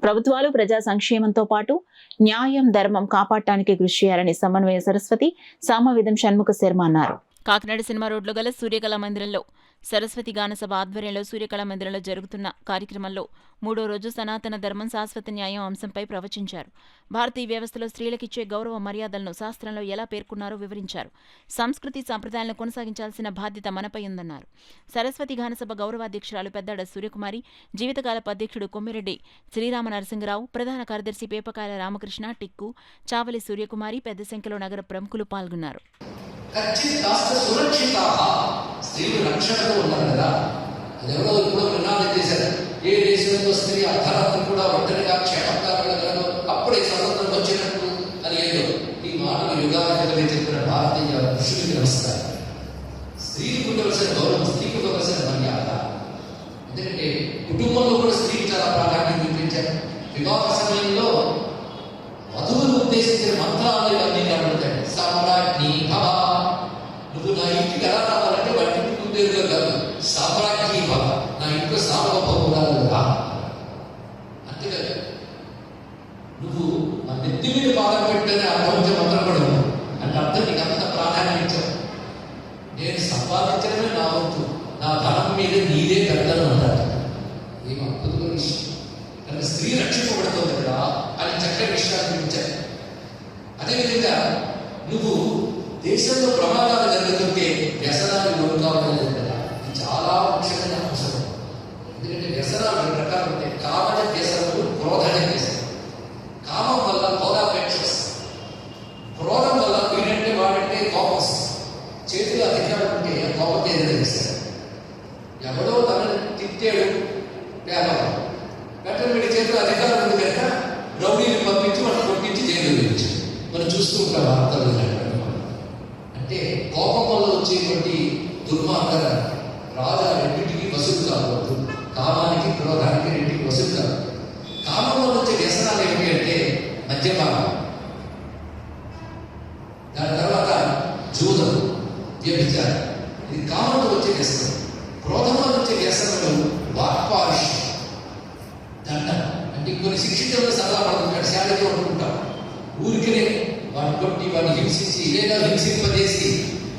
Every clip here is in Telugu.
ప్రభుత్వాలు ప్రజా సంక్షేమంతో పాటు న్యాయం ధర్మం కాపాడటానికి కృషి చేయాలని సమన్వయ సరస్వతి సామవేదం షణ్ముఖ శర్మ అన్నారు. కాకినాడ సినిమా రోడ్లో గల సూర్యకళా మందిరంలో సరస్వతి గానసభ ఆధ్వర్యంలో సూర్యకళా మందిరంలో జరుగుతున్న కార్యక్రమంలో 3వ రోజు సనాతన ధర్మం శాశ్వత న్యాయం అంశంపై ప్రవచించారు. భారతీయ వ్యవస్థలో స్త్రీలకిచ్చే గౌరవ మర్యాదలను శాస్త్రంలో ఎలా పేర్కొన్నారో వివరించారు. సంస్కృతి సంప్రదాయాలను కొనసాగించాల్సిన బాధ్యత మనపై ఉందన్నారు. సరస్వతి గానసభ గౌరవాధ్యక్షురాలు పెద్దాడ సూర్యకుమారి, జీవితకాలపు అధ్యక్షుడు కొమ్మిరెడ్డి శ్రీరామ నరసింహరావు, ప్రధాన కార్యదర్శి పేపకాయల రామకృష్ణ, టిక్కు, చావలి సూర్యకుమారి పెద్ద సంఖ్యలో నగర ప్రముఖులు పాల్గొన్నారు. స్త్రీలు రక్షణలో ఉన్నారు కదా, అది ఎవరో ఇప్పుడు నినాదం చేశారు. ఏ దేశంలో స్త్రీ అర్ధరాత్రి కూడా ఒంటరిగా క్షేమంగా వెళ్ళగలరు, అప్పుడే స్వతంత్రం వచ్చినట్టు అని ఏదో ఈ మాటలు యుగాలుగా చెప్పిన భారతీయ ఋషులకి నమస్కారం. స్త్రీకి ఉండవలసిన గౌరవం, స్త్రీకి ఉండవలసిన మర్యాద. ఎందుకంటే కుటుంబంలో కూడా స్త్రీకి చాలా ప్రాధాన్యం చూపించారు. వివాహ సమయంలో వధువును ఉద్దేశించిన మంత్రాలు ఇవన్నీ కనబడతాయి. సామ్రాజ్ఞి భవ, నువ్వు నా ఇంటికి ఎలా రావాలంటే వాటి ఇంటికి ఉండేదిగా కాదు, సామ్రాజ్ఞి భవ, నా ఇంట్లో సామగొప్ప ఉండాలి రా. అంతేకాదు, నువ్వు నా నెత్తి మీద బాధ పెట్టని అర్థం మంత్రం కూడా అంటే అర్థం నీకు అంత ప్రాధాన్యం ఇచ్చావు. నేను సంపాదించడమే నా వంతు, నా ధనం మీద నీదే పెద్దలు అంటారు. ఏం అద్భుతమైన విషయం. కనుక స్త్రీ రక్షింపబడుతుంది కదా అని చక్కని విషయాలు చూపించారు. అదేవిధంగా నువ్వు దేశంలో ప్రమాదాలు జరుగుతుంటే వ్యసనాలు లోటు కావడం లేదు కదా, ఇది చాలా ముఖ్యమైన అంశం. ఎందుకంటే వ్యసనాలు 2 రకాలు ఉంటాయి. కామన వ్యసనము, క్రోధన వ్యసనం. కామం వల్ల భోగాపేక్ష వస్తుంది, క్రోధం వల్ల వీడంటే వాడంటే కోపం వస్తుంది. చేతులు అధికారం ఉంటే కోపం ఏదైనా చేశారు. ఎవడో తనని తిట్టాడు, వ్యాపారం వెంటనే వీడి చేతులు అధికారం ఉంది కనుక రౌడీని పంపించి మనం కొట్టించి జైలు వేయించు. మనం చూస్తూ ఉంటాం వార్తలు. అంటే కోపం వల్ల వచ్చేటువంటి దుర్మార్గం రాజా రెండింటికి వసూలు కావద్దు, కామానికి క్రోధానికి రెండింటికి వసూలు కాదు. కామం వల్ల వచ్చే వ్యసనాలు ఏమిటి అంటే మద్యపానం, దాని తర్వాత జూదం, వ్యభిచారం. ఇది కామంతో వచ్చే వ్యసనం. క్రోధం వల్ల వచ్చే వ్యసనలు వాక్పారుష్యం, దండం. అంటే కొన్ని శిక్షించడం సలహా పడుతుంటాడు, శాలతో అనుకుంటాం. ఊరికనే వాడిని కొట్టి వాడిని హింసించి లేదా హింసింపజేసి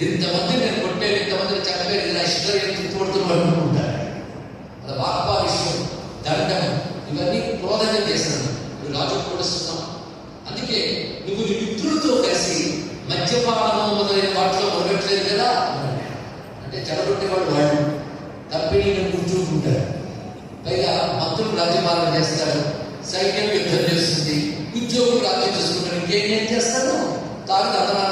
ఇంతమంది నేను కొట్టాను, ఇంతమందిని చంపాను, నా ఇష్టం తోడుతున్నాడు అనుకుంటాడు. అది వాక్పారుష్యం, దండం, ఇవన్నీ క్రోధంగా చేస్తున్నాను. నువ్వు రాజు కూడుస్తున్నావు. అందుకే నువ్వు నీ మిత్రులతో కలిసి మద్యపానం మొదలైన వాటిలో మొదలట్లేదు కదా. అంటే చెడగొట్టేవాడు వాడు, తప్పిని కూర్చుంటుంటాడు. పైగా మంత్రులు రాజ్యపాలన చేస్తారు, సైన్యం యుద్ధం చేస్తుంది, ఉద్యోగులు రాజ్యం చేసుకుంటారు. ఇంకేం చేస్తాను తాగి అదనా